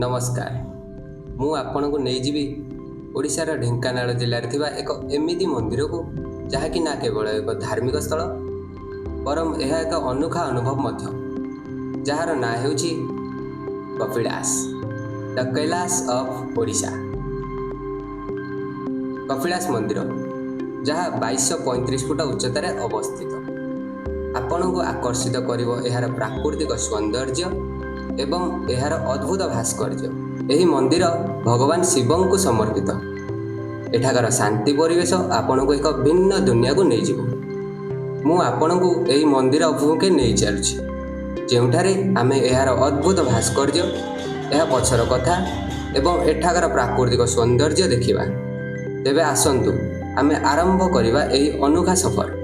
नमस्कार मु आपण को नहीं जीवी ओडिशार ढेंकानाल जिले में एक एमिदी मंदिर को जहाँकि ना केवल एक धार्मिक स्थल बरम यह एक अनोखा अनुभव मध्य जार ना हो कपिलास द कैलास ऑफ ओडिशा। कपिलास मंदिर जहाँ 2235 फुट उच्चतार अवस्थित आपण को आकर्षित करिवो एहार प्राकृतिक सौंदर्य एवं एहार अद्भुत भास्कर्य। यही मंदिर भगवान शिवं को समर्पित। एठाकार शांति परिवेश आपण को एक भिन्न दुनिया को नहीं जीवो। मु आपण को यही मंदिर अभिमुखे नहीं चलुछि जेउठारे आमे एहार अद्भुत भास्कर्य एहा पछर कथा एवं एठाकार प्राकृतिक सौंदर्य देखिबा। तेबे आसंतु आमे आरंभ करिबा एही अनोखा सफर।